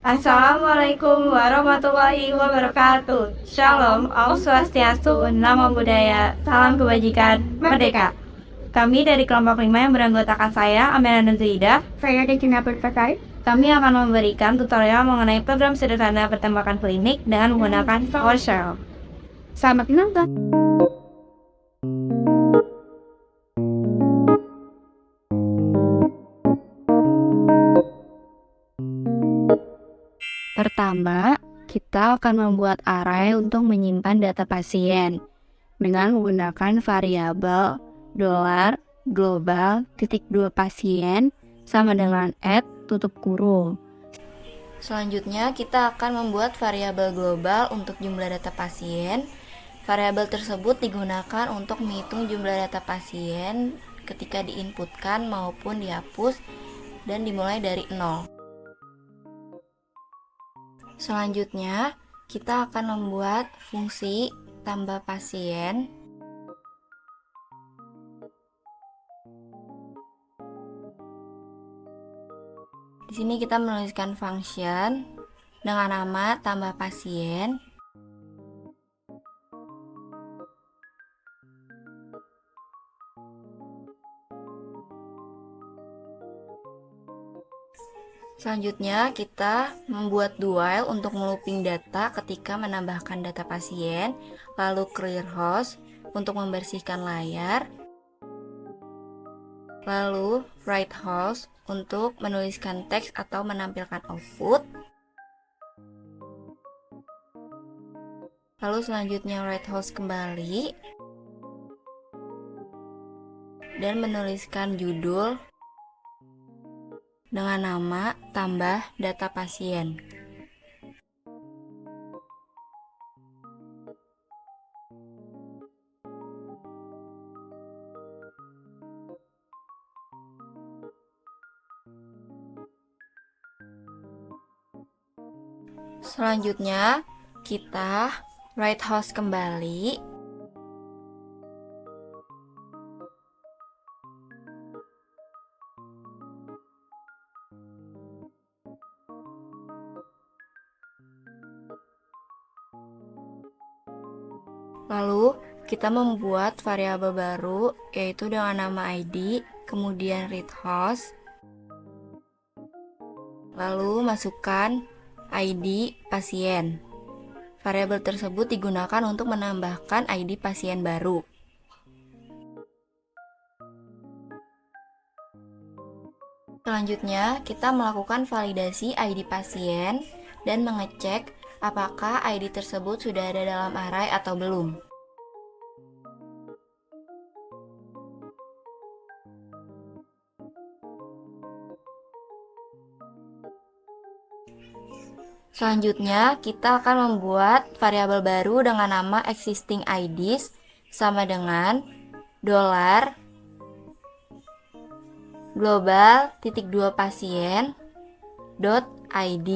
Assalamualaikum warahmatullahi wabarakatuh. Shalom, Om Swastiastu, Namo Buddhaya, Salam Kebajikan, Merdeka. Kami dari kelompok 5 yang beranggotakan saya, Amela Nurzaida. Saya Regina Perkasai. Kami akan memberikan tutorial mengenai program sederhana pertembakan klinik dengan menggunakan PowerShell. Selamat menonton. Pertama, kita akan membuat array untuk menyimpan data pasien dengan menggunakan variabel $global titik 2 pasien sama dengan tutup kurung. Selanjutnya, kita akan membuat variabel global untuk jumlah data pasien. Variabel tersebut digunakan untuk menghitung jumlah data pasien ketika diinputkan maupun dihapus dan dimulai dari 0. Selanjutnya, kita akan membuat fungsi tambah pasien. Di sini kita menuliskan function dengan nama tambah pasien. Selanjutnya, kita membuat do while untuk melooping data ketika menambahkan data pasien, lalu clear host untuk membersihkan layar, lalu write host untuk menuliskan teks atau menampilkan output, lalu selanjutnya write host kembali dan menuliskan judul dengan nama tambah data pasien. Selanjutnya, kita write host kembali. Lalu, kita membuat variabel baru yaitu dengan nama ID, kemudian read host. Lalu masukkan ID pasien. Variabel tersebut digunakan untuk menambahkan ID pasien baru. Selanjutnya, kita melakukan validasi ID pasien dan mengecek apakah ID tersebut sudah ada dalam array atau belum. Selanjutnya, kita akan membuat variabel baru dengan nama existing IDs sama dengan $global titik 2 pasien .id.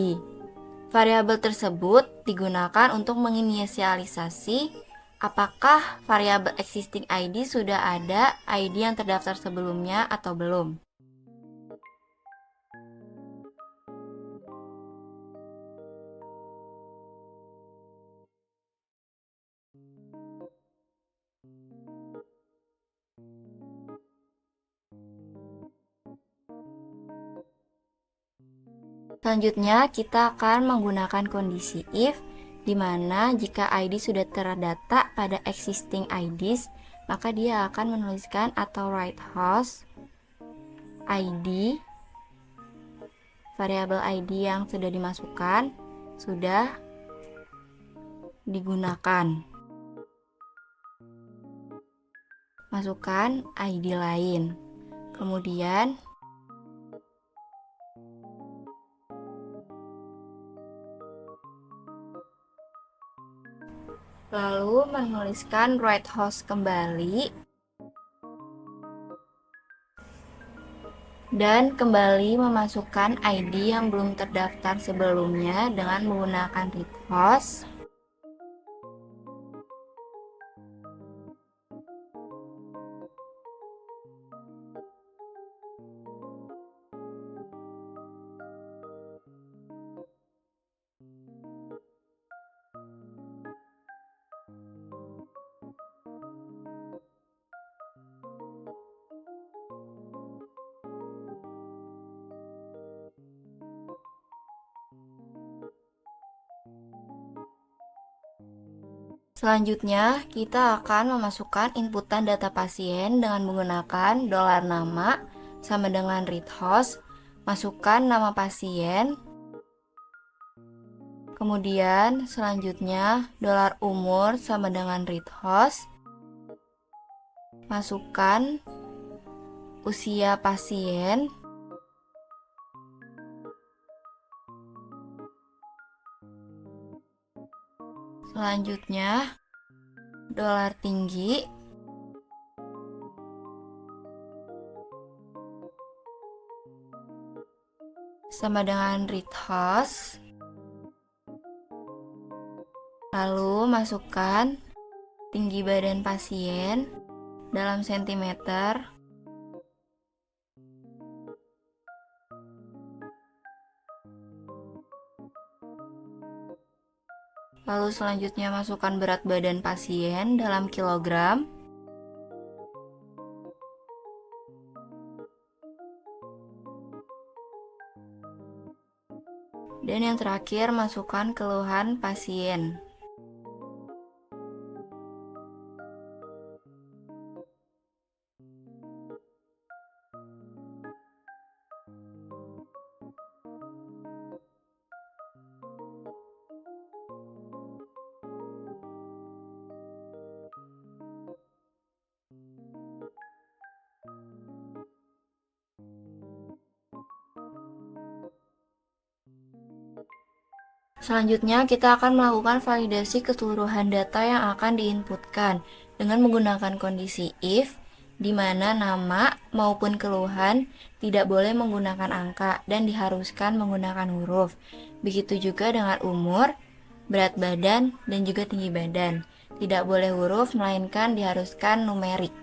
Variabel tersebut digunakan untuk menginisialisasi apakah variabel existing ID sudah ada ID yang terdaftar sebelumnya atau belum. Selanjutnya, kita akan menggunakan kondisi if, di mana jika ID sudah terdata pada existing IDs, maka dia akan menuliskan atau write host ID, variabel ID yang sudah dimasukkan, sudah digunakan. Masukkan ID lain. Kemudian, lalu menuliskan write host kembali dan kembali memasukkan ID yang belum terdaftar sebelumnya dengan menggunakan read host. Selanjutnya, kita akan memasukkan inputan data pasien dengan menggunakan $nama sama dengan read host. Masukkan nama pasien. Kemudian selanjutnya $umur sama dengan read host. Masukkan usia pasien. Selanjutnya $tinggi. Sama dengan read host. Lalu masukkan tinggi badan pasien dalam sentimeter. Lalu selanjutnya masukkan berat badan pasien dalam kilogram. Dan yang terakhir masukkan keluhan pasien. Selanjutnya, kita akan melakukan validasi keseluruhan data yang akan diinputkan dengan menggunakan kondisi if, di mana nama maupun keluhan tidak boleh menggunakan angka dan diharuskan menggunakan huruf. Begitu juga dengan umur, berat badan, dan juga tinggi badan. Tidak boleh huruf, melainkan diharuskan numerik.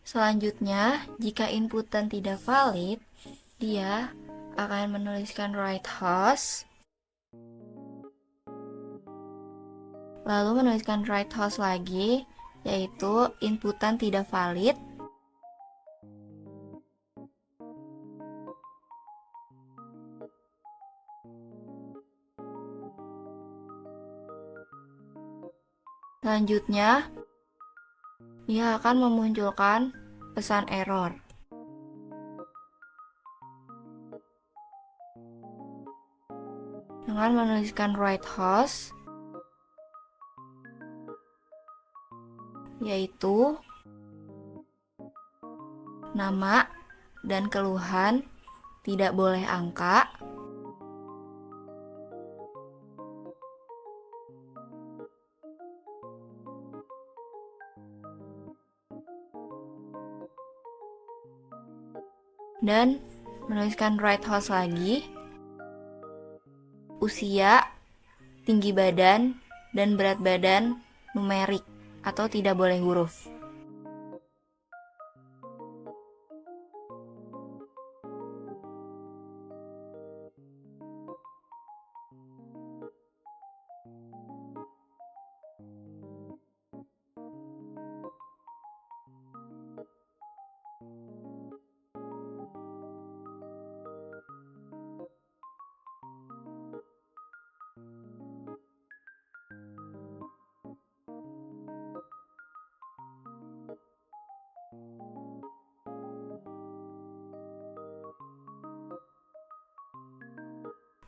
Selanjutnya, jika inputan tidak valid, dia akan menuliskan write host, lalu menuliskan write host lagi, yaitu inputan tidak valid. Selanjutnya, dia akan memunculkan pesan error. Dengan menuliskan write host, yaitu nama dan keluhan tidak boleh angka, dan menuliskan write host lagi, usia, tinggi badan, dan berat badan numerik atau tidak boleh huruf.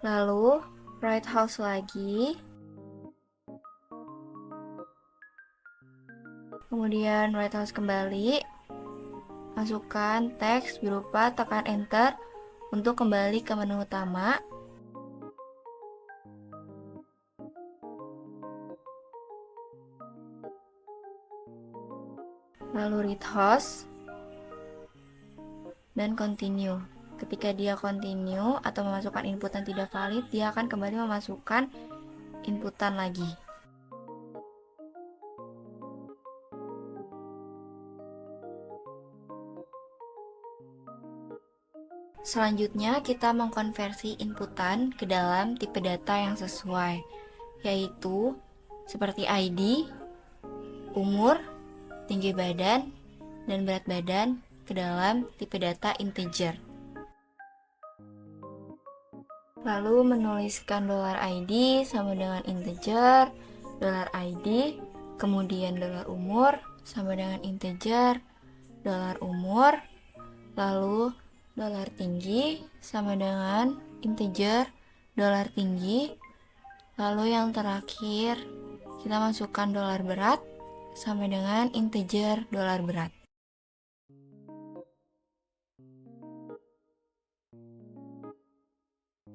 Lalu write host lagi, kemudian write host kembali, masukkan teks berupa tekan enter untuk kembali ke menu utama. Lalu read host dan continue. Ketika dia continue atau memasukkan inputan tidak valid, dia akan kembali memasukkan inputan lagi. Selanjutnya, kita mengkonversi inputan ke dalam tipe data yang sesuai, yaitu seperti ID, umur, tinggi badan, dan berat badan ke dalam tipe data integer. Lalu menuliskan $ID sama dengan integer, $ID, kemudian $umur sama dengan integer, $umur, lalu $tinggi sama dengan integer, $tinggi, lalu yang terakhir kita masukkan $berat sama dengan integer $berat.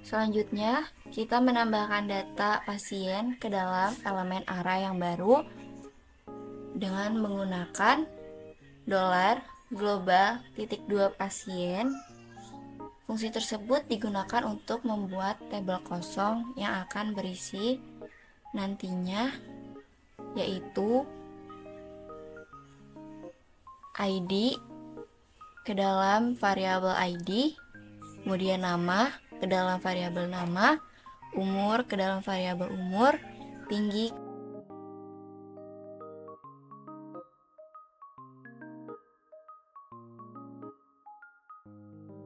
Selanjutnya, kita menambahkan data pasien ke dalam elemen array yang baru dengan menggunakan $global.2 pasien. Fungsi tersebut digunakan untuk membuat tabel kosong yang akan berisi nantinya, yaitu ID ke dalam variabel ID, kemudian nama ke dalam variabel nama, umur ke dalam variabel umur, tinggi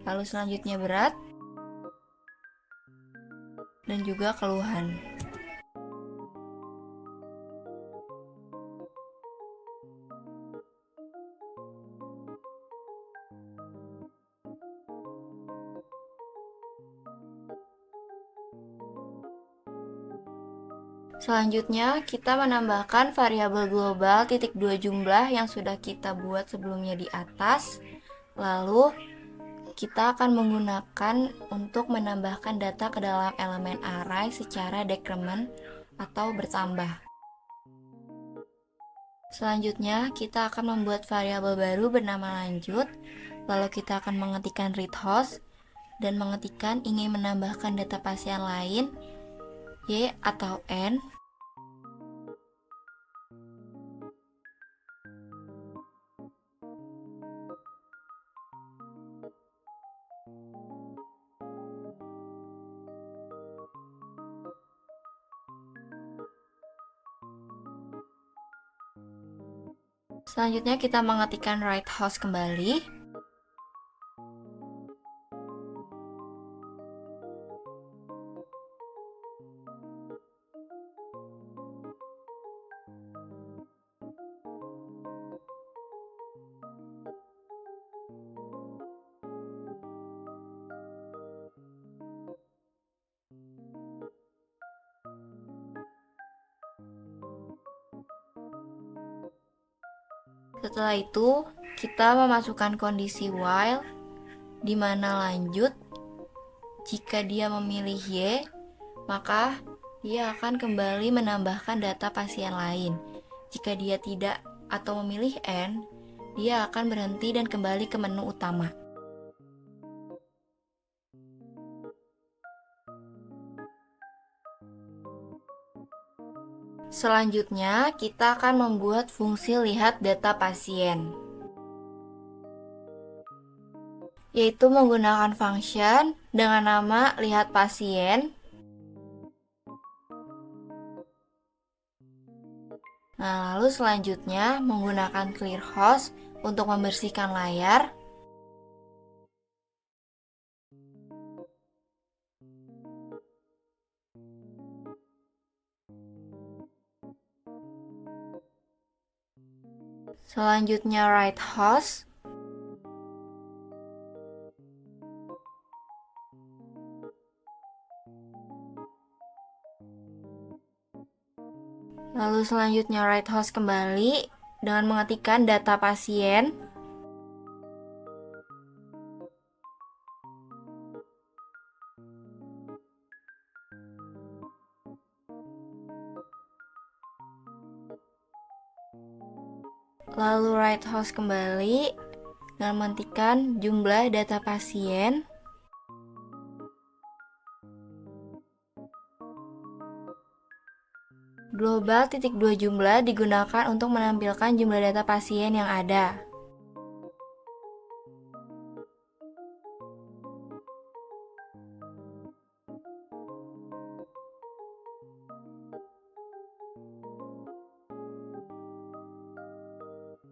lalu selanjutnya berat dan juga keluhan. Selanjutnya, kita menambahkan variabel global titik 2 jumlah yang sudah kita buat sebelumnya di atas. Lalu, kita akan menggunakan untuk menambahkan data ke dalam elemen array secara decrement atau bertambah. Selanjutnya, kita akan membuat variabel baru bernama lanjut. Lalu kita akan mengetikkan read host dan mengetikkan ingin menambahkan data pasien lain, Y atau N. Selanjutnya kita mengetikkan write host kembali. Setelah itu, kita memasukkan kondisi while, di mana lanjut, jika dia memilih Y, maka dia akan kembali menambahkan data pasien lain. Jika dia tidak atau memilih N, dia akan berhenti dan kembali ke menu utama. Selanjutnya, kita akan membuat fungsi lihat data pasien, yaitu menggunakan function dengan nama lihat pasien. Nah, lalu selanjutnya menggunakan clear host untuk membersihkan layar. Selanjutnya write host. Lalu selanjutnya write host kembali dengan mengetikkan data pasien. Lalu write host kembali dengan mengetikkan jumlah data pasien. Global titik 2 jumlah digunakan untuk menampilkan jumlah data pasien yang ada.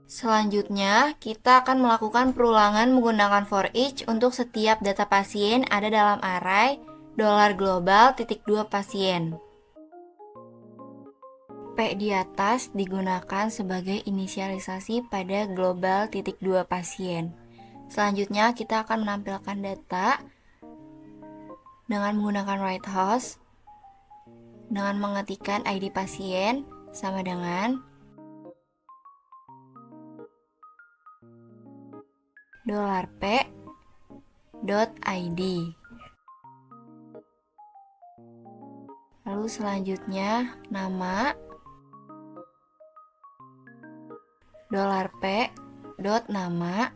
Selanjutnya, kita akan melakukan perulangan menggunakan for each untuk setiap data pasien ada dalam array $global titik 2 pasien. P di atas digunakan sebagai inisialisasi pada global titik 2 pasien. Selanjutnya, kita akan menampilkan data dengan menggunakan write host dengan mengetikkan ID pasien sama dengan $p.id. Lalu selanjutnya nama $p.nama.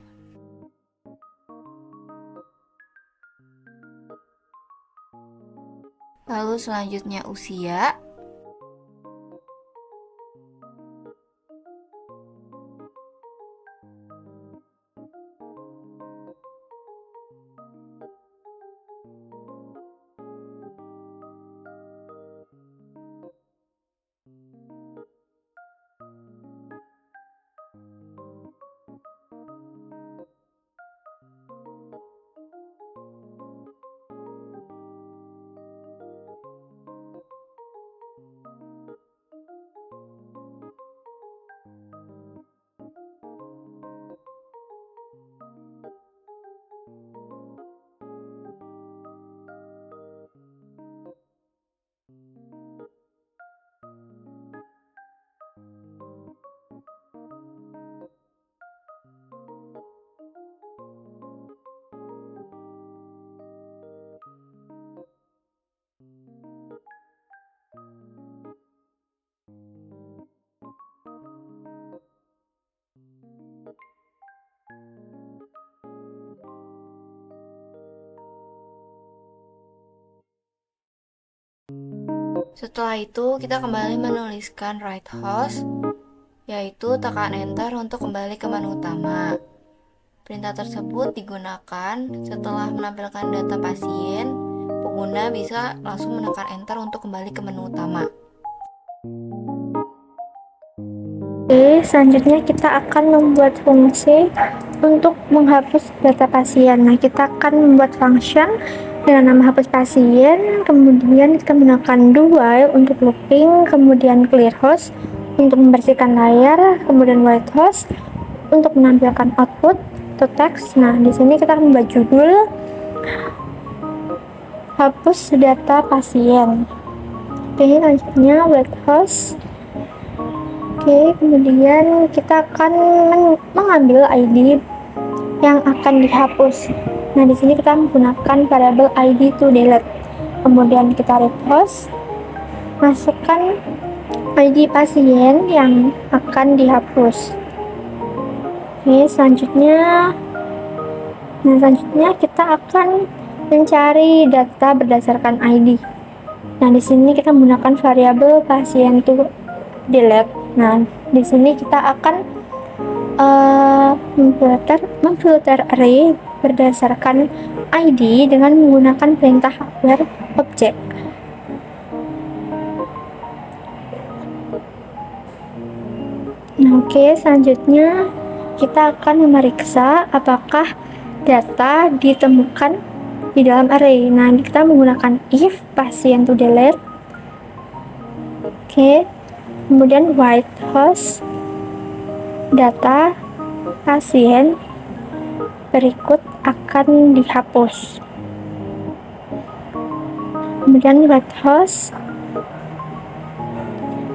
Lalu selanjutnya usia. Setelah itu, kita kembali menuliskan write host, yaitu tekan enter untuk kembali ke menu utama. Perintah tersebut digunakan setelah menampilkan data pasien, pengguna bisa langsung menekan enter untuk kembali ke menu utama. Oke, selanjutnya kita akan membuat fungsi untuk menghapus data pasien. Nah, kita akan membuat function dengan nama hapus pasien, kemudian kita menggunakan do while untuk looping, kemudian clear host untuk membersihkan layar, kemudian white host untuk menampilkan output to text. Nah, di sini kita akan membuat judul hapus data pasien. Oke, selanjutnya white host. Oke, kemudian kita akan mengambil ID yang akan dihapus. Nah, di sini kita menggunakan variabel ID to delete. Kemudian kita repost, masukkan ID pasien yang akan dihapus. Oke, selanjutnya kita akan mencari data berdasarkan ID. Nah, di sini kita menggunakan variabel pasien to delete. Nah, di sini kita akan memfilter array berdasarkan ID dengan menggunakan perintah where object. Nah, oke, selanjutnya kita akan memeriksa apakah data ditemukan di dalam array. Nah, kita menggunakan if pasien to delete. Oke, kemudian white host data pasien berikut akan dihapus. Kemudian white host.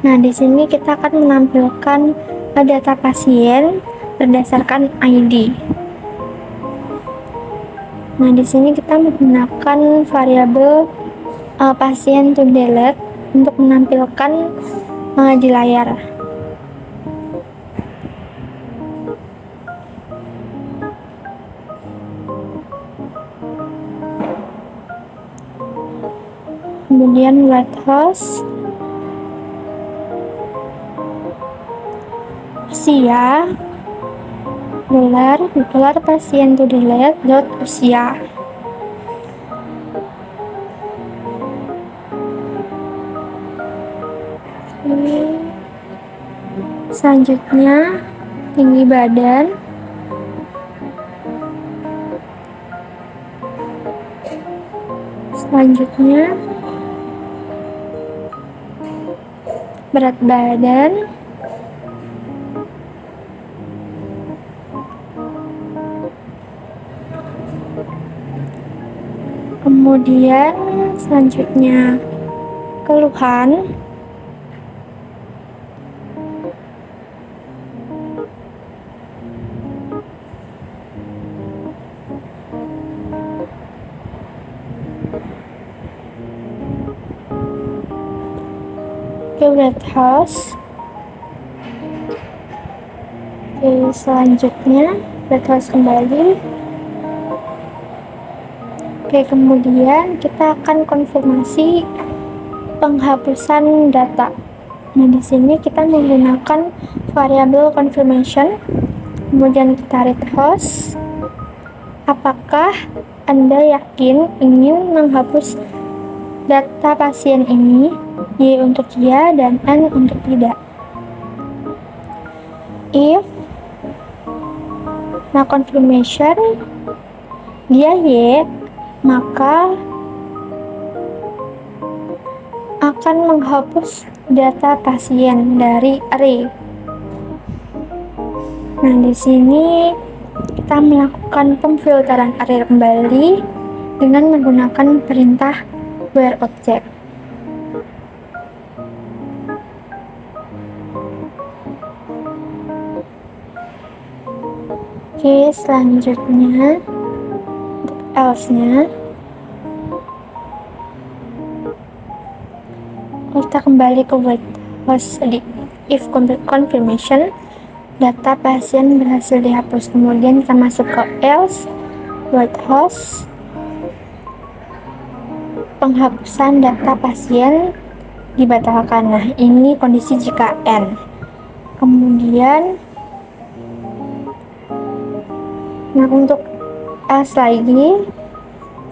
Nah, di sini kita akan menampilkan data pasien berdasarkan ID. Nah, di sini kita menggunakan variabel pasien to delete untuk menampilkan di layar. Kemudian white host usia dolar pasien to delete dot usia. Selanjutnya tinggi badan, selanjutnya berat badan, kemudian selanjutnya keluhan, red house. Oke, selanjutnya red house kembali. Oke, kemudian kita akan konfirmasi penghapusan data. Nah, di sini kita menggunakan variabel confirmation. Kemudian kita read host. Apakah Anda yakin ingin menghapus data pasien ini? Y untuk ya dan N untuk tidak. If confirmation dia Y, maka akan menghapus data pasien dari array. Nah, di sini kita melakukan pemfilteran array kembali dengan menggunakan perintah where object. Oke, selanjutnya untuk else-nya kita kembali ke white host di if confirmation data pasien berhasil dihapus. Kemudian kita masuk ke else white host, penghapusan data pasien dibatalkan. Nah, ini kondisi jika N. Kemudian untuk else lagi,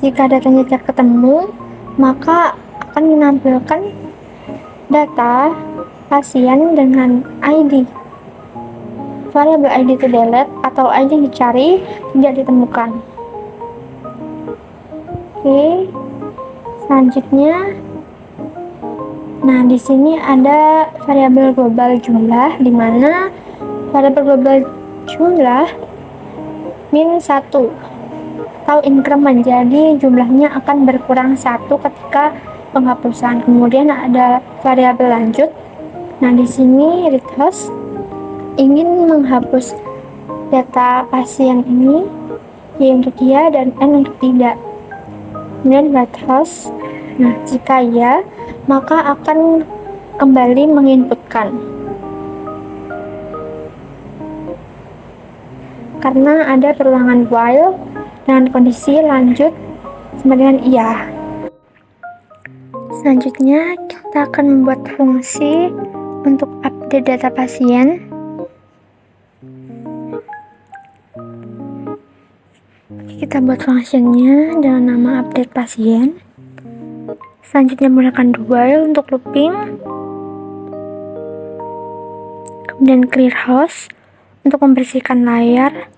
jika datanya tidak ketemu, maka akan menampilkan data pasien dengan ID variabel ID to delete atau ID yang dicari tidak ditemukan. Oke, selanjutnya, nah di sini ada variabel global jumlah, di mana variabel global jumlah min 1 atau increment, jadi jumlahnya akan berkurang 1 ketika penghapusan. Kemudian ada variabel lanjut. Nah di sini read host ingin menghapus data pasien ini, y untuk iya dan n untuk tidak. Kemudian write host, nah jika ya maka akan kembali menginputkan karena ada perulangan while dengan kondisi lanjut sama dengan iya. Selanjutnya kita akan membuat fungsi untuk update data pasien. Kita buat functionnya dengan nama update pasien. Selanjutnya menggunakan do while untuk looping, kemudian clear host untuk membersihkan layar,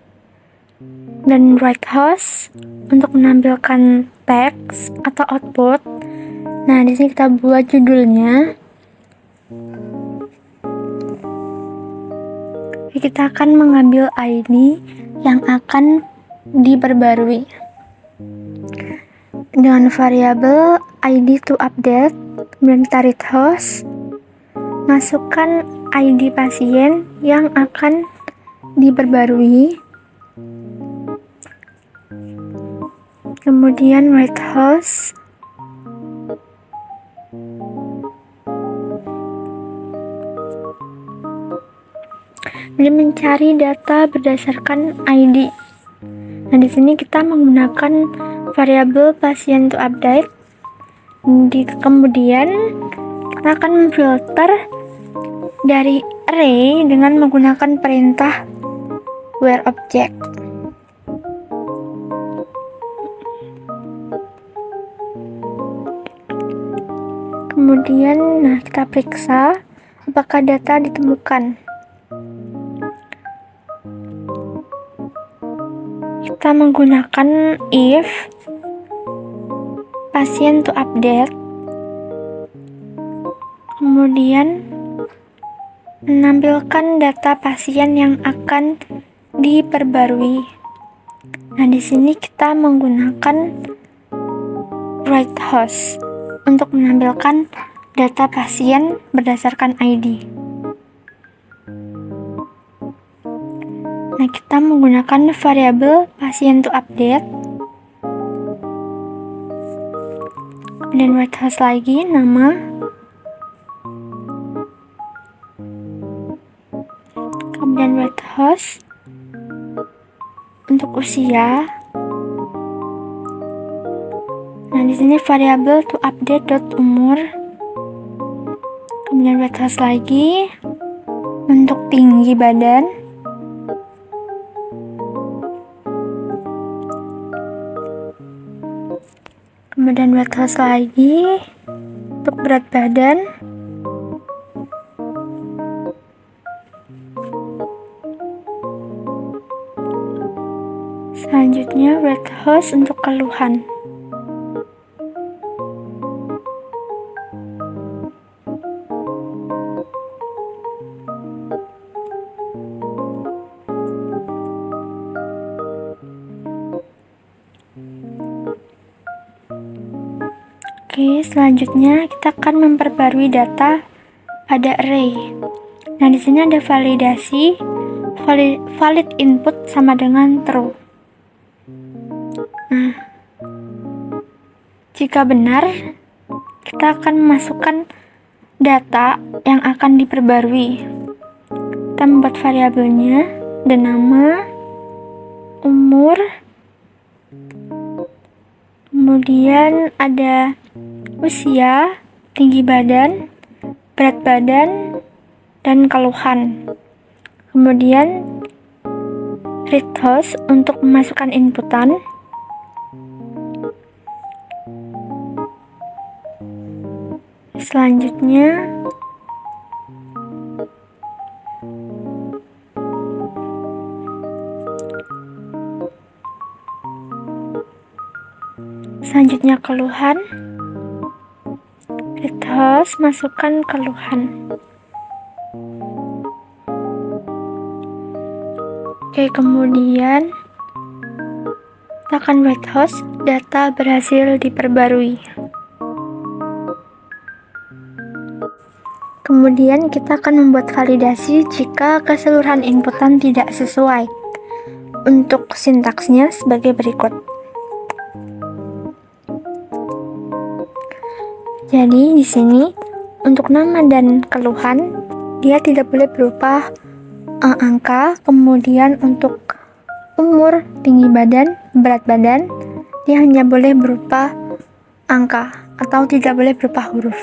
dan write host untuk menampilkan teks atau output. Nah, di sini kita buat judulnya. Kita akan mengambil ID yang akan diperbarui dengan variabel ID to update, kemudian kita read host, masukkan ID pasien yang akan diperbarui, kemudian write host, kemudian mencari data berdasarkan ID. Nah, di sini kita menggunakan variabel pasien to update. Kemudian kita akan memfilter dari array dengan menggunakan perintah where object. Kemudian, nah kita periksa apakah data ditemukan. Kita menggunakan if pasien to update, kemudian menampilkan data pasien yang akan diperbarui. Nah, di sini kita menggunakan write host untuk menampilkan data pasien berdasarkan ID. Nah, kita menggunakan variabel pasien to update, kemudian write host lagi, nama, kemudian write host untuk usia. Nah, di sini variabel to update dot umur, kemudian write host lagi untuk tinggi badan. Kemudian write host lagi untuk berat badan. Selanjutnya write host untuk keluhan. Oke, selanjutnya kita akan memperbarui data pada array. Nah, di sini ada validasi, valid input sama dengan true. Nah, jika benar, kita akan memasukkan data yang akan diperbarui. Kita membuat variabelnya, dan nama, umur, kemudian ada usia, tinggi badan, berat badan, dan keluhan. Kemudian read host untuk memasukkan inputan. Selanjutnya Selanjutnya keluhan. Read host, masukkan keluhan. Oke, kemudian tekan write host, data berhasil diperbarui. Kemudian kita akan membuat validasi jika keseluruhan inputan tidak sesuai. Untuk sintaksnya sebagai berikut. Jadi di sini untuk nama dan keluhan dia tidak boleh berupa angka, kemudian untuk umur, tinggi badan, berat badan dia hanya boleh berupa angka atau tidak boleh berupa huruf.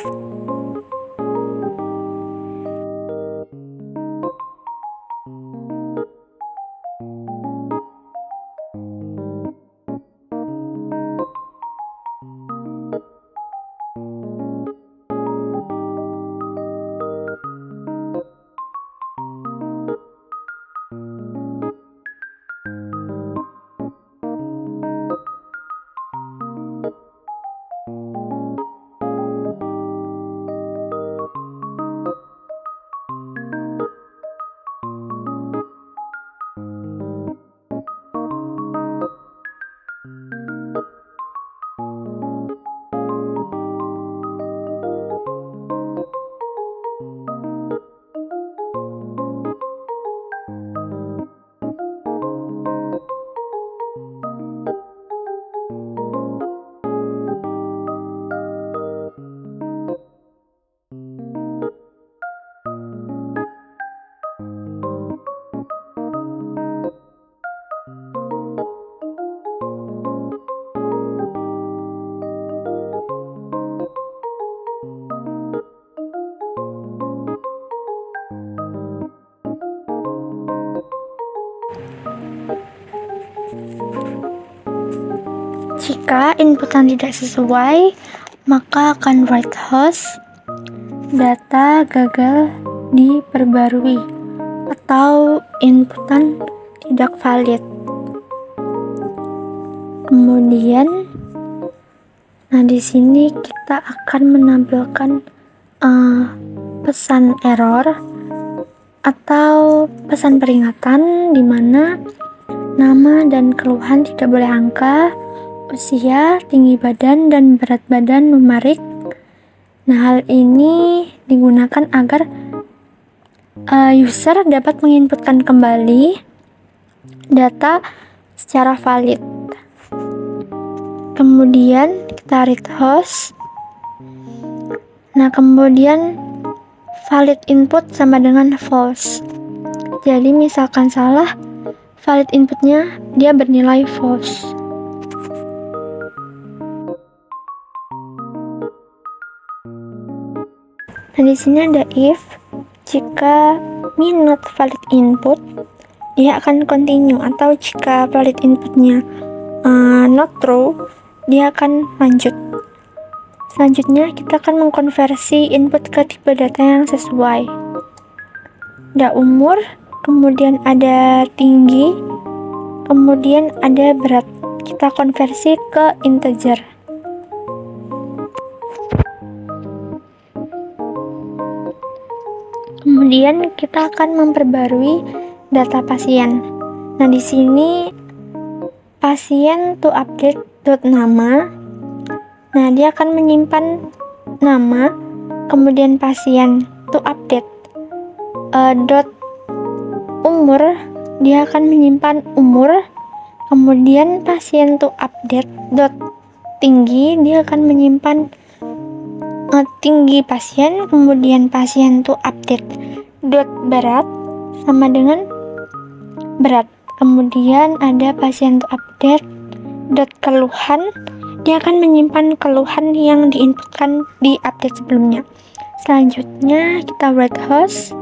Jika inputan tidak sesuai, maka akan write host, data gagal diperbarui atau inputan tidak valid. Kemudian, di sini kita akan menampilkan pesan error atau pesan peringatan di mana nama dan keluhan tidak boleh angka, usia, tinggi badan, dan berat badan numerik. Nah, hal ini digunakan agar user dapat menginputkan kembali data secara valid. Kemudian kita read host. Nah, kemudian valid input sama dengan false. Jadi misalkan salah, valid inputnya dia bernilai false. Nah, di sini ada if. Jika min not valid input, dia akan continue, atau jika valid inputnya not true, dia akan lanjut. Selanjutnya kita akan mengkonversi input ke tipe data yang sesuai. Ada umur, kemudian ada tinggi, kemudian ada berat. Kita konversi ke integer. Kemudian kita akan memperbarui data pasien. Nah, di sini pasien to update .nama. Nah, dia akan menyimpan nama, kemudian pasien to update umur, dia akan menyimpan umur, kemudian pasien to update tinggi, dia akan menyimpan tinggi pasien, kemudian pasien to update berat sama dengan berat. Kemudian ada pasien to update keluhan, dia akan menyimpan keluhan yang diinputkan di update sebelumnya. Selanjutnya kita write host.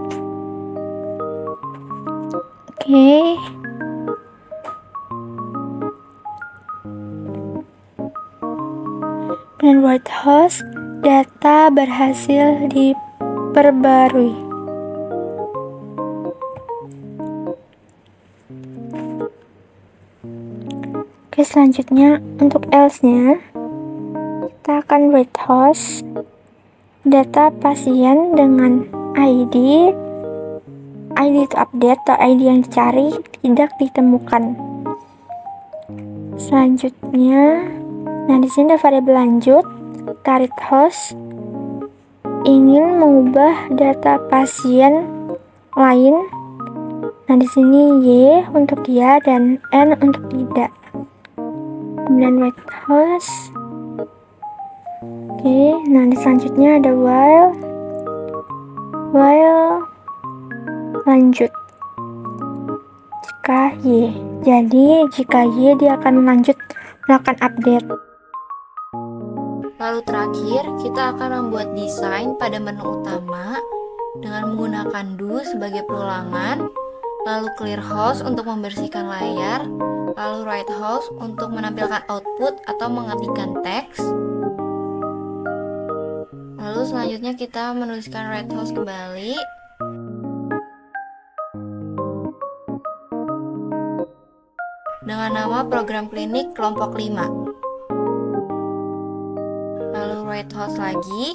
Oke. Dan write host, data berhasil diperbarui. Oke, selanjutnya untuk else-nya kita akan write host data pasien dengan ID itu update atau ID yang dicari tidak ditemukan. Selanjutnya, di sini ada variabel lanjut. Kita write host ingin mengubah data pasien lain. Di sini Y untuk ya dan N untuk tidak. Kemudian write host. Oke, di selanjutnya ada while lanjut jika Y. Jadi jika Y dia akan lanjut melakukan update. Lalu terakhir, kita akan membuat desain pada menu utama dengan menggunakan do sebagai perulangan, lalu clear host untuk membersihkan layar, lalu write host untuk menampilkan output atau mengetikkan teks. Lalu selanjutnya kita menuliskan write host kembali. Dengan nama program klinik kelompok 5. Lalu write host lagi.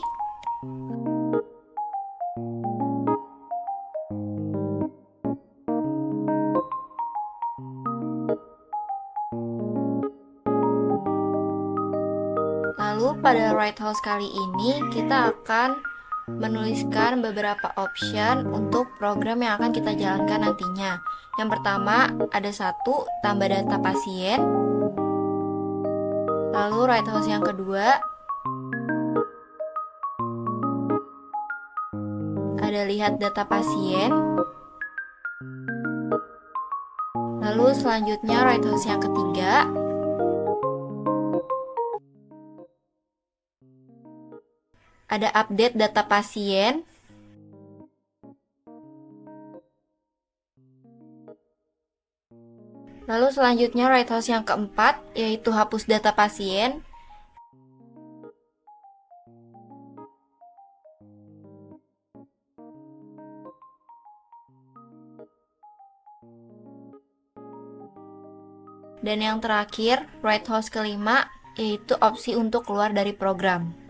Lalu pada write host kali ini kita akan menuliskan beberapa option untuk program yang akan kita jalankan nantinya. Yang pertama ada 1 tambah data pasien. Lalu write host yang kedua ada lihat data pasien. Lalu selanjutnya write host yang ketiga ada update data pasien. Lalu selanjutnya write host yang keempat yaitu hapus data pasien. Dan yang terakhir write host kelima yaitu opsi untuk keluar dari program.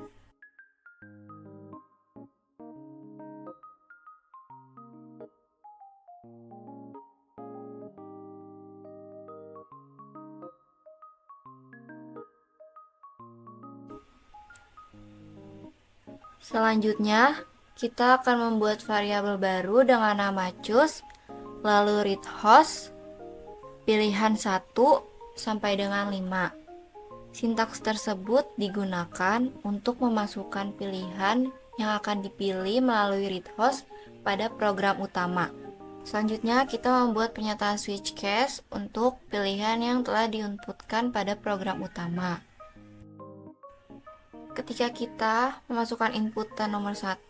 Selanjutnya, kita akan membuat variabel baru dengan nama choose, lalu read host, pilihan 1 sampai dengan 5. Sintaks tersebut digunakan untuk memasukkan pilihan yang akan dipilih melalui read host pada program utama. Selanjutnya, kita membuat pernyataan switch case untuk pilihan yang telah diinputkan pada program utama. Ketika kita memasukkan inputan nomor 1,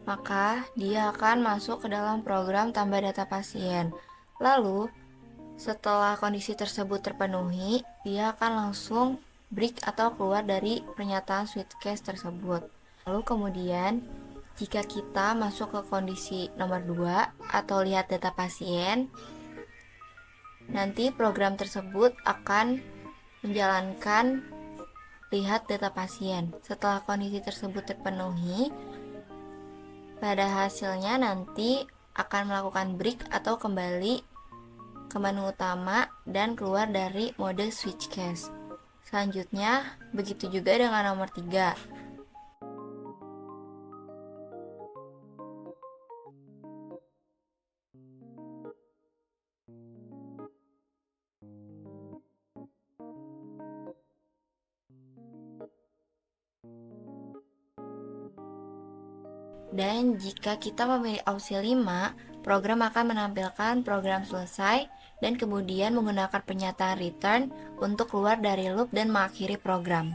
maka dia akan masuk ke dalam program tambah data pasien. Lalu, setelah kondisi tersebut terpenuhi, dia akan langsung break atau keluar dari pernyataan switch case tersebut. Lalu kemudian, jika kita masuk ke kondisi nomor 2 atau lihat data pasien, nanti program tersebut akan menjalankan lihat data pasien. Setelah kondisi tersebut terpenuhi, pada hasilnya nanti akan melakukan break atau kembali ke menu utama dan keluar dari mode switch case. Selanjutnya, begitu juga dengan nomor 3. Dan jika kita memilih opsi 5, program akan menampilkan program selesai dan kemudian menggunakan pernyataan return untuk keluar dari loop dan mengakhiri program.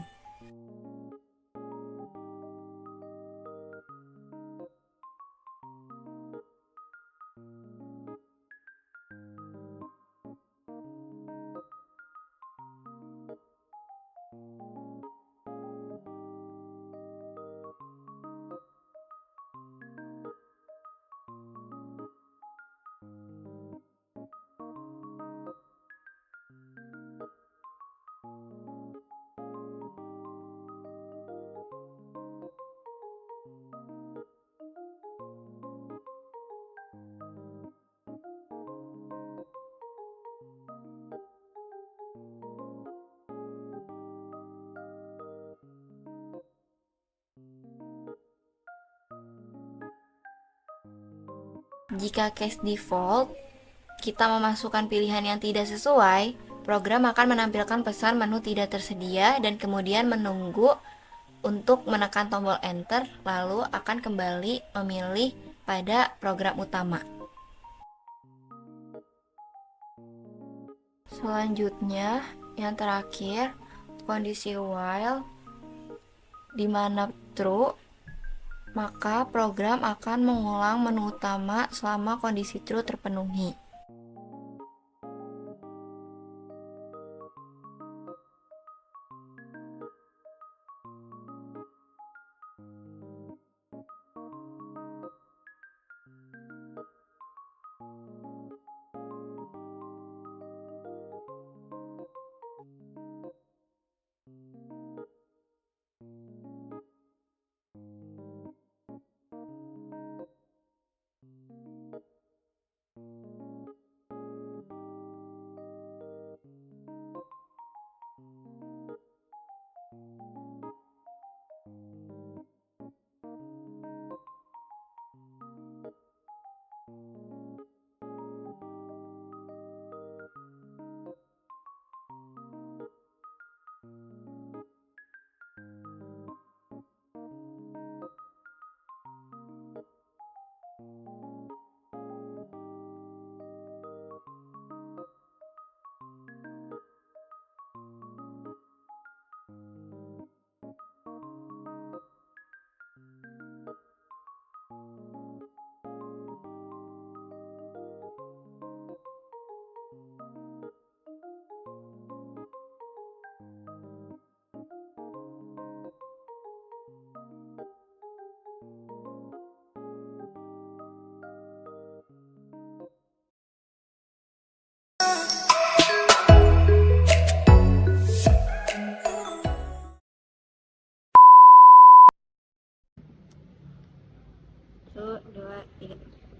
Jika case default, kita memasukkan pilihan yang tidak sesuai, program akan menampilkan pesan menu tidak tersedia dan kemudian menunggu untuk menekan tombol enter, lalu akan kembali memilih pada program utama. Selanjutnya, yang terakhir, kondisi while di mana true, maka program akan mengulang menu utama selama kondisi true terpenuhi.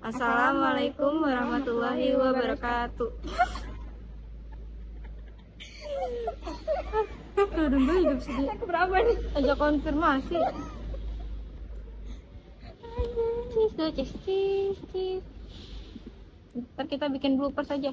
Assalamualaikum warahmatullahi wabarakatuh. Aduh, gue hidup sedih. Berapa nih? Aja konfirmasi. Cheese. Ntar kita bikin bloopers aja.